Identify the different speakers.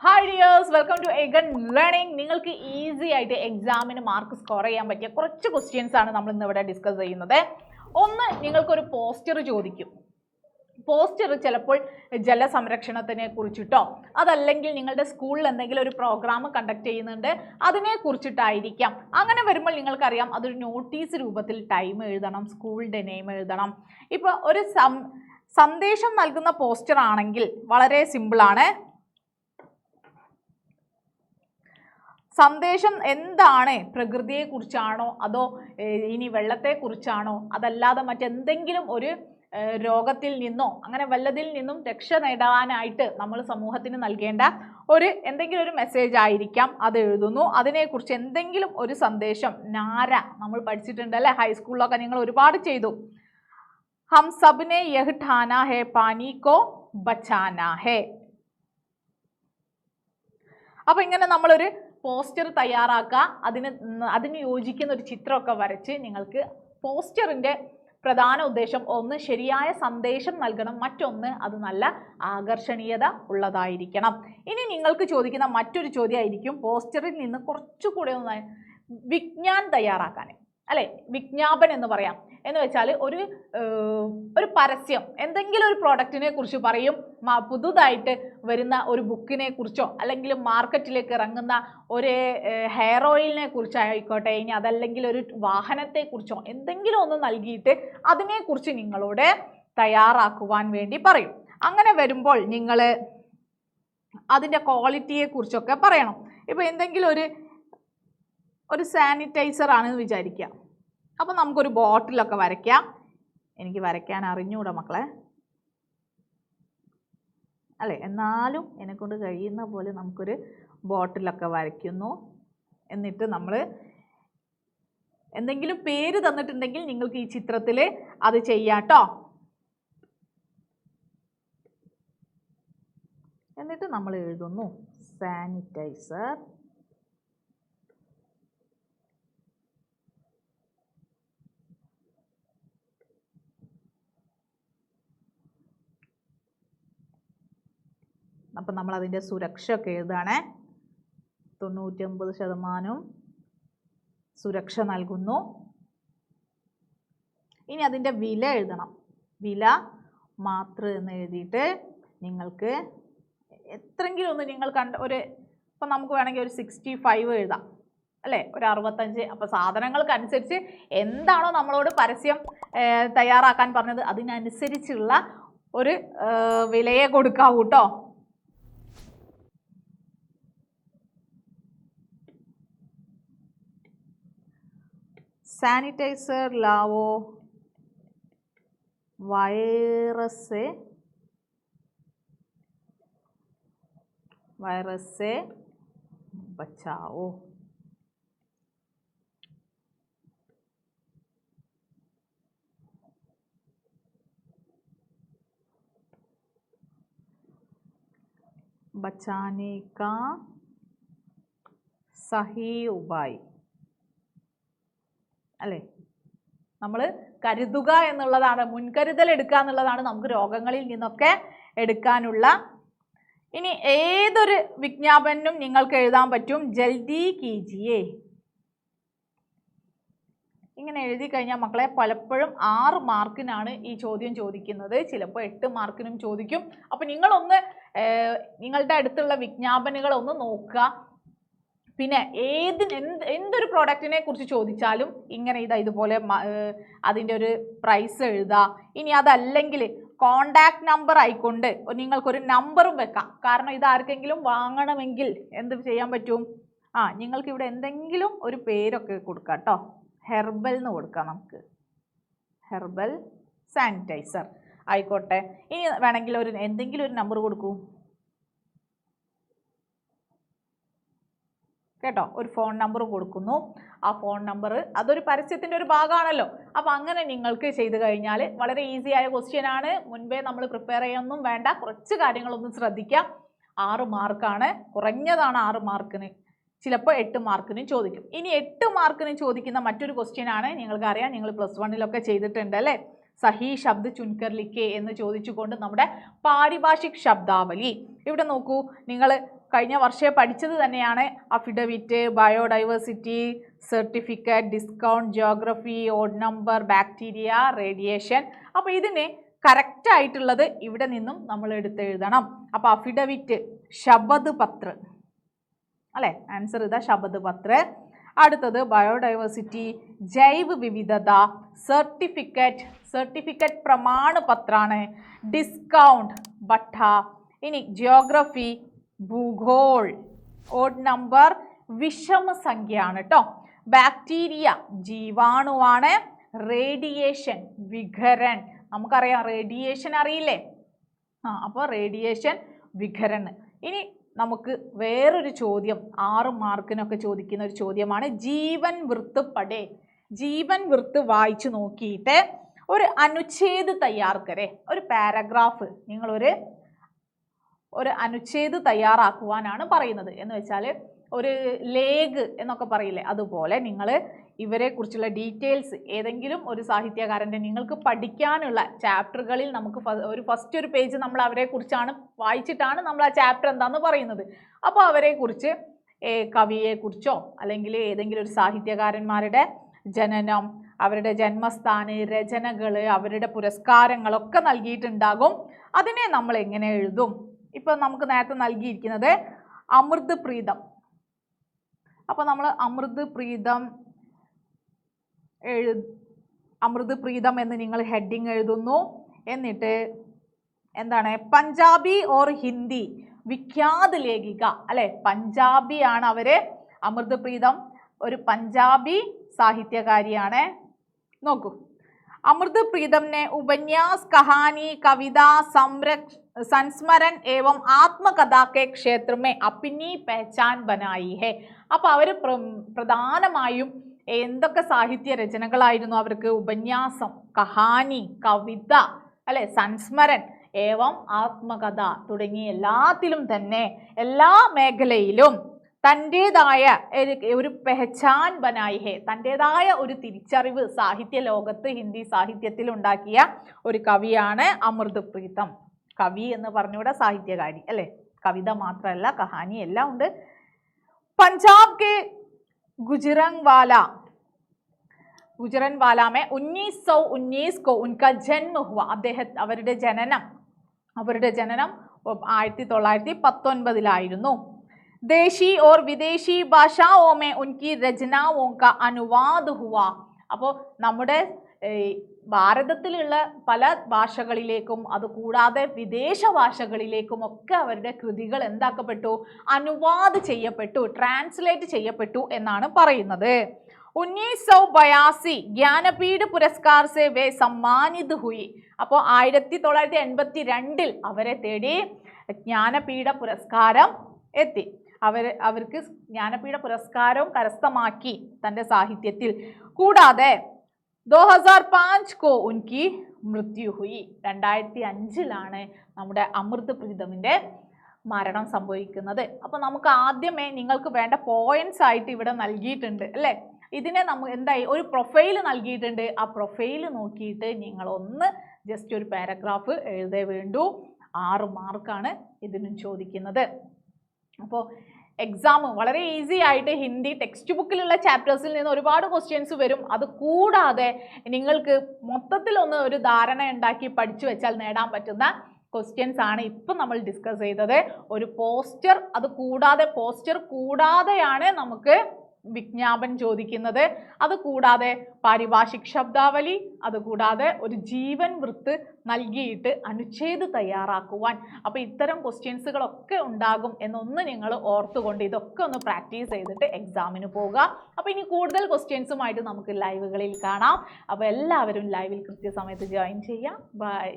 Speaker 1: Hi dears, welcome to Egon learning. നിങ്ങൾക്ക് easy ആയിട്ട് എക്സാമിന് മാർക്ക് സ്കോർ ചെയ്യാൻ പറ്റിയ കുറച്ച് ക്വസ്റ്റ്യൻസ് ആണ് നമ്മൾ ഇന്ന് ഇവിടെ ഡിസ്കസ് ചെയ്യുന്നത്. ഒന്ന്, നിങ്ങൾക്കൊരു പോസ്റ്റർ ചോദിക്കും. പോസ്റ്റർ ചിലപ്പോൾ ജലസംരക്ഷണത്തിനെ കുറിച്ചിട്ടോ അതല്ലെങ്കിൽ നിങ്ങളുടെ സ്കൂളിൽ എന്തെങ്കിലും ഒരു പ്രോഗ്രാം കണ്ടക്ട് ചെയ്യുന്നുണ്ട് അതിനെ കുറിച്ചിട്ടായിരിക്കാം. അങ്ങനെ വരുമ്പോൾ നിങ്ങൾക്കറിയാം അതൊരു നോട്ടീസ് രൂപത്തിൽ ടൈം എഴുതണം, സ്കൂളിൻ്റെ നെയിം എഴുതണം. ഇപ്പോൾ ഒരു സന്ദേശം നൽകുന്ന പോസ്റ്റർ ആണെങ്കിൽ വളരെ സിമ്പിളാണ്. സന്ദേശം എന്താണ്? പ്രകൃതിയെക്കുറിച്ചാണോ അതോ ഇനി വെള്ളത്തെക്കുറിച്ചാണോ അതല്ലാതെ മറ്റെന്തെങ്കിലും ഒരു രോഗത്തിൽ നിന്നോ അങ്ങനെ വല്ലതിൽ നിന്നും രക്ഷ നേടാനായിട്ട് നമ്മൾ സമൂഹത്തിന് നൽകേണ്ട എന്തെങ്കിലും ഒരു മെസ്സേജ് ആയിരിക്കാം അത് എഴുതുന്നു. അതിനെക്കുറിച്ച് എന്തെങ്കിലും ഒരു സന്ദേശം. നാര നമ്മൾ പഠിച്ചിട്ടുണ്ട് അല്ലേ, ഹൈസ്കൂളിലൊക്കെ നിങ്ങൾ ഒരുപാട് ചെയ്തു. ഹം സബ്നെ യഹ് ഠാനാ ഹേ പാനി കോ ബച്ചാനാ ഹേ. അപ്പോൾ ഇങ്ങനെ നമ്മളൊരു പോസ്റ്റർ തയ്യാറാക്കുക. അതിന് യോജിക്കുന്ന ഒരു ചിത്രമൊക്കെ വരച്ച് നിങ്ങൾക്ക് പോസ്റ്ററിൻ്റെ പ്രധാന ഉദ്ദേശം ഒന്ന് ശരിയായ സന്ദേശം നൽകണം, മറ്റൊന്ന് അത് നല്ല ആകർഷണീയത ഉള്ളതായിരിക്കണം. ഇനി നിങ്ങൾക്ക് ചോദിക്കുന്ന മറ്റൊരു ചോദ്യമായിരിക്കും പോസ്റ്ററിൽ നിന്ന് കുറച്ചുകൂടെ ഒന്ന് വിജ്ഞാൻ തയ്യാറാക്കാൻ അല്ലേ, വിജ്ഞാപനം എന്ന് പറയാം. എന്ന് വെച്ചാൽ ഒരു പരസ്യം എന്തെങ്കിലും ഒരു പ്രോഡക്റ്റിനെ കുറിച്ച് പറയും, പുതുതായിട്ട് വരുന്ന ഒരു ബുക്കിനെ കുറിച്ചോ അല്ലെങ്കിൽ മാർക്കറ്റിലേക്ക് ഇറങ്ങുന്ന ഒരു ഹെയർ ഓയിലിനെ കുറിച്ചായിക്കോട്ടെ, ഇനി അതല്ലെങ്കിൽ ഒരു വാഹനത്തെക്കുറിച്ചോ എന്തെങ്കിലും ഒന്ന് നൽകിയിട്ട് അതിനെക്കുറിച്ച് നിങ്ങളോട് തയ്യാറാക്കുവാൻ വേണ്ടി പറയും. അങ്ങനെ വരുമ്പോൾ നിങ്ങൾ അതിൻ്റെ ക്വാളിറ്റിയെക്കുറിച്ചൊക്കെ പറയണം. ഇപ്പോൾ എന്തെങ്കിലും ഒരു സാനിറ്റൈസർ ആണെന്ന് വിചാരിക്കുക. അപ്പോൾ നമുക്കൊരു ബോട്ടിലൊക്കെ വരയ്ക്കാം. എനിക്ക് വരയ്ക്കാൻ അറിഞ്ഞൂടാ മക്കളെ അല്ലേ, എന്നാലും എന്നെക്കൊണ്ട് കഴിയുന്ന പോലെ നമുക്കൊരു ബോട്ടിലൊക്കെ വരയ്ക്കുന്നു. എന്നിട്ട് നമ്മൾ എന്തെങ്കിലും പേര് തന്നിട്ടുണ്ടെങ്കിൽ നിങ്ങൾക്ക് ഈ ചിത്രത്തിൽ അത് ചെയ്യാം കേട്ടോ. എന്നിട്ട് നമ്മൾ എഴുതുന്നു സാനിറ്റൈസർ. അപ്പം നമ്മൾ അതിൻ്റെ സുരക്ഷ ഒക്കെ എഴുതുകയാണേ. 99% സുരക്ഷ നൽകുന്നു. ഇനി അതിൻ്റെ വില എഴുതണം. വില മാത്രം എന്ന് എഴുതിയിട്ട് നിങ്ങൾക്ക് എത്രയെങ്കിലും ഒന്ന് നിങ്ങൾ ഇപ്പം നമുക്ക് വേണമെങ്കിൽ ഒരു 65 എഴുതാം അല്ലേ, ഒരു 65. അപ്പോൾ സാധനങ്ങൾക്കനുസരിച്ച് എന്താണോ നമ്മളോട് പരസ്യം തയ്യാറാക്കാൻ പറഞ്ഞത് അതിനനുസരിച്ചുള്ള ഒരു വിലയെ കൊടുക്കാവൂ കേട്ടോ. सैनिटाइजर लाओ, वायरस से बचाओ. बचाने का सही उपाय അല്ലേ, നമ്മൾ കരുതുക എന്നുള്ളതാണ്, മുൻകരുതൽ എടുക്കുക എന്നുള്ളതാണ് നമുക്ക് രോഗങ്ങളിൽ നിന്നൊക്കെ എടുക്കാനുള്ള. ഇനി ഏതൊരു വിജ്ഞാപനം നിങ്ങൾക്ക് എഴുതാൻ പറ്റും. ജൽദി കീജിയേ. ഇങ്ങനെ എഴുതി കഴിഞ്ഞാൽ മക്കളെ പലപ്പോഴും 6 മാർക്കിനാണ് ഈ ചോദ്യം ചോദിക്കുന്നത്, ചിലപ്പോൾ 8 മാർക്കിനും ചോദിക്കും. അപ്പോൾ നിങ്ങളൊന്ന് നിങ്ങളുടെ അടുത്തുള്ള വിജ്ഞാപനങ്ങളൊന്ന് നോക്കുക. പിന്നെ എന്തൊരു പ്രോഡക്റ്റിനെ കുറിച്ച് ചോദിച്ചാലും ഇങ്ങനെ ഇതുപോലെ അതിൻ്റെ ഒരു പ്രൈസ് എഴുതുക. ഇനി അതല്ലെങ്കിൽ കോണ്ടാക്ട് നമ്പർ ആയിക്കൊണ്ട് നിങ്ങൾക്കൊരു നമ്പറും വെക്കാം. കാരണം ഇത് ആർക്കെങ്കിലും വാങ്ങണമെങ്കിൽ എന്ത് ചെയ്യാൻ പറ്റും, നിങ്ങൾക്കിവിടെ എന്തെങ്കിലും ഒരു പേരൊക്കെ കൊടുക്കാം കേട്ടോ. ഹെർബൽ എന്ന് കൊടുക്കാം നമുക്ക്, ഹെർബൽ സാനിറ്റൈസർ ആയിക്കോട്ടെ. ഇനി വേണമെങ്കിൽ എന്തെങ്കിലും ഒരു നമ്പർ കൊടുക്കൂ കേട്ടോ. ഒരു ഫോൺ നമ്പർ കൊടുക്കുന്നു. ആ ഫോൺ നമ്പർ അതൊരു പരസ്യത്തിൻ്റെ ഒരു ഭാഗമാണല്ലോ. അപ്പോൾ അങ്ങനെ നിങ്ങൾക്ക് ചെയ്ത് കഴിഞ്ഞാൽ വളരെ ഈസി ആയ ക്വസ്റ്റ്യൻ ആണ്. മുൻപേ നമ്മൾ പ്രിപ്പയർ ചെയ്യാനൊന്നും വേണ്ട, കുറച്ച് കാര്യങ്ങളൊന്നും ശ്രദ്ധിക്കാം. 6 മാർക്കാണ്, കുറഞ്ഞതാണ് 6 മാർക്കിന്, ചിലപ്പോൾ 8 മാർക്കിനും ചോദിക്കും. ഇനി 8 മാർക്കിന് ചോദിക്കുന്ന മറ്റൊരു ക്വസ്റ്റ്യൻ ആണ്, നിങ്ങൾക്കറിയാം നിങ്ങൾ +1 ചെയ്തിട്ടുണ്ട് അല്ലേ, സഹി ശബ്ദ ചുൻകർ ലിഖേ എന്ന് ചോദിച്ചുകൊണ്ട് നമ്മുടെ പാരിഭാഷിക് ശബ്ദാവലി. ഇവിടെ നോക്കൂ, നിങ്ങൾ കഴിഞ്ഞ വർഷമേ പഠിച്ചത് തന്നെയാണ്. Affidavit, biodiversity certificate, discount, geography, odd number, bacteria, radiation. അപ്പോൾ ഇതിന് കറക്റ്റ് ആയിട്ടുള്ളത് ഇവിടെ നിന്നും നമ്മൾ എടുത്തെഴുതണം. അപ്പോൾ അഫിഡവിറ്റ് ശബദ് പത്ര അല്ലേ, ആൻസർ ഇതാ ശബദ് പത്ര. അടുത്തത് ബയോഡൈവേഴ്സിറ്റി ജൈവ വിവിധത, സർട്ടിഫിക്കറ്റ് പ്രമാണപത്രാണ്, ഡിസ്കൗണ്ട് ഭട്ട. ഇനി ജിയോഗ്രഫി ഭൂഗോൾ, ഓഡ് നമ്പർ വിഷമസംഖ്യയാണ് കേട്ടോ. ബാക്ടീരിയ ജീവാണുവാണ്, റേഡിയേഷൻ വിഘരൺ. നമുക്കറിയാം റേഡിയേഷൻ അറിയില്ലേ, അപ്പോൾ റേഡിയേഷൻ വിഘരൺ. ഇനി നമുക്ക് വേറൊരു ചോദ്യം 6 മാർക്കിനൊക്കെ ചോദിക്കുന്ന ഒരു ചോദ്യമാണ് ജീവൻ വൃത്ത് പഠേ. ജീവൻ വൃത്ത് വായിച്ചു നോക്കിയിട്ട് ഒരു അനുച്ഛേദ് തയ്യാറാക്കരേ, ഒരു പാരഗ്രാഫ് നിങ്ങളൊരു അനുച്ഛേദ് തയ്യാറാക്കുവാനാണ് പറയുന്നത്. എന്ന് വെച്ചാൽ ഒരു ലേഖ് എന്നൊക്കെ പറയില്ലേ, അതുപോലെ നിങ്ങൾ ഇവരെ കുറിച്ചുള്ള ഡീറ്റെയിൽസ് ഏതെങ്കിലും ഒരു സാഹിത്യകാരൻ്റെ നിങ്ങൾക്ക് പഠിക്കാനുള്ള ചാപ്റ്ററുകളിൽ നമുക്ക് ഫസ്റ്റ് ഒരു പേജ് നമ്മൾ അവരെ കുറിച്ചാണ് വായിച്ചിട്ടാണ് നമ്മൾ ആ ചാപ്റ്റർ എന്താണെന്ന് പറയുന്നത്. അപ്പോൾ അവരെ കുറിച്ച് കവിയെക്കുറിച്ചോ അല്ലെങ്കിൽ ഏതെങ്കിലും ഒരു സാഹിത്യകാരന്മാരുടെ ജനനം, അവരുടെ ജന്മസ്ഥാന്, രചനകൾ, അവരുടെ പുരസ്കാരങ്ങളൊക്കെ നൽകിയിട്ടുണ്ടാകും. അതിനെ നമ്മൾ എങ്ങനെ എഴുതും? ഇപ്പം നമുക്ക് നേരത്തെ നൽകിയിരിക്കുന്നത് അമൃത് പ്രീതം. അപ്പോൾ നമ്മൾ അമൃത് പ്രീതം എന്ന് നിങ്ങൾ ഹെഡിങ് എഴുതുന്നു. എന്നിട്ട് എന്താണ് പഞ്ചാബി ഓർ ഹിന്ദി വിഖ്യാത ലേഖിക അല്ലെ, പഞ്ചാബിയാണ് അവര്. അമൃത് പ്രീതം ഒരു പഞ്ചാബി സാഹിത്യകാരിയാണ്. നോക്കൂ, अमृत प्रीतम ने उपन्यास, कहानी, कविता, संस्मरण एवं आत्मकथा के क्षेत्र में अपनी पहचान बनाई है. അപ്പോൾ അവർ പ്രധാനമായും എന്തൊക്കെ സാഹിത്യ രചനകളായിരുന്നു അവർക്ക്? ഉപന്യാസം, കഹാനി, കവിത അല്ലെ, സംസ്മരൺ ഏവം ആത്മകഥ തുടങ്ങി എല്ലാത്തിലും തന്നെ എല്ലാ മേഖലയിലും തൻ്റേതായ ഒരു പെഹചാൻ ബനായി ഹെ, തൻ്റേതായ ഒരു തിരിച്ചറിവ് സാഹിത്യ ലോകത്ത് ഹിന്ദി സാഹിത്യത്തിൽ ഉണ്ടാക്കിയ ഒരു കവിയാണ് അമൃത് പ്രീതം. കവി എന്ന് പറഞ്ഞൂടെ, സാഹിത്യകാരി അല്ലേ, കവിത മാത്രമല്ല കഹാനി എല്ലാം ഉണ്ട്. പഞ്ചാബ് के गुजरनवाला में 1919 को उनका जन्म हुआ. അവരുടെ ജനനം 1919 देशी और विदेशी भाषाओं में उनकी रचनाओं का अनुवाद हुआ. അപ്പോൾ നമ്മുടെ ഭാരതത്തിലുള്ള പല ഭാഷകളിലേക്കും അതുകൂടാതെ വിദേശ ഭാഷകളിലേക്കും ഒക്കെ അവരുടെ കൃതികൾ എന്താക്കപ്പെട്ടു? അനുവാദ ചെയ്യപ്പെട്ടു, ട്രാൻസ്ലേറ്റ് ചെയ്യപ്പെട്ടു എന്നാണ് പറയുന്നത്. 1982 ज्ञानपीठ पुरस्कार से वे सम्मानित हुई. അപ്പോൾ 1982 അവരെ തേടി ജ്ഞാനപീഠ പുരസ്കാരം എത്തി. അവർക്ക് ജ്ഞാനപീഠ പുരസ്കാരവും കരസ്ഥമാക്കി തൻ്റെ സാഹിത്യത്തിൽ. കൂടാതെ 2005 को उनकी मृत्यु हुई. 2005 നമ്മുടെ അമൃത് പ്രീതമിൻ്റെ മരണം സംഭവിക്കുന്നത്. അപ്പോൾ നമുക്ക് ആദ്യമേ നിങ്ങൾക്ക് വേണ്ട പോയിന്റ്സ് ആയിട്ട് ഇവിടെ നൽകിയിട്ടുണ്ട് അല്ലേ. ഇതിനെ എന്തായി ഒരു പ്രൊഫൈൽ നൽകിയിട്ടുണ്ട്. ആ പ്രൊഫൈൽ നോക്കിയിട്ട് നിങ്ങളൊന്ന് ജസ്റ്റ് ഒരു പാരഗ്രാഫ് എഴുതേ വേണ്ടൂ. 6 മാർക്കാണ് ഇതിനും ചോദിക്കുന്നത്. അപ്പോൾ എക്സാം വളരെ ഈസി ആയിട്ട് ഹിന്ദി ടെക്സ്റ്റ് ബുക്കിലുള്ള ചാപ്റ്റേഴ്സിൽ നിന്ന് ഒരുപാട് ക്വസ്റ്റ്യൻസ് വരും. അത് കൂടാതെ നിങ്ങൾക്ക് മൊത്തത്തിലൊന്ന് ഒരു ധാരണ ഉണ്ടാക്കി പഠിച്ചു വെച്ചാൽ നേടാൻ പറ്റുന്ന ക്വസ്റ്റ്യൻസ് ആണ് ഇപ്പം നമ്മൾ ഡിസ്കസ് ചെയ്തത്. ഒരു പോസ്റ്റർ, അത് കൂടാതെ പോസ്റ്റർ കൂടാതെയാണ് നമുക്ക് വിജ്ഞാപൻ ചോദിക്കുന്നത്. അതുകൂടാതെ പാരിഭാഷിക് ശബ്ദാവലി, അതുകൂടാതെ ഒരു ജീവൻ വൃത്ത് നൽകിയിട്ട് അനുച്ഛേദ് തയ്യാറാക്കുവാൻ. അപ്പോൾ ഇത്തരം ക്വസ്റ്റ്യൻസുകളൊക്കെ ഉണ്ടാകും എന്നൊന്ന് നിങ്ങൾ ഓർത്തുകൊണ്ട് ഇതൊക്കെ ഒന്ന് പ്രാക്ടീസ് ചെയ്തിട്ട് എക്സാമിന് പോവുക. അപ്പോൾ ഇനി കൂടുതൽ ക്വസ്റ്റ്യൻസുമായിട്ട് നമുക്ക് ലൈവുകളിൽ കാണാം. അപ്പോൾ എല്ലാവരും ലൈവിൽ കൃത്യസമയത്ത് ജോയിൻ ചെയ്യാം. ബൈ.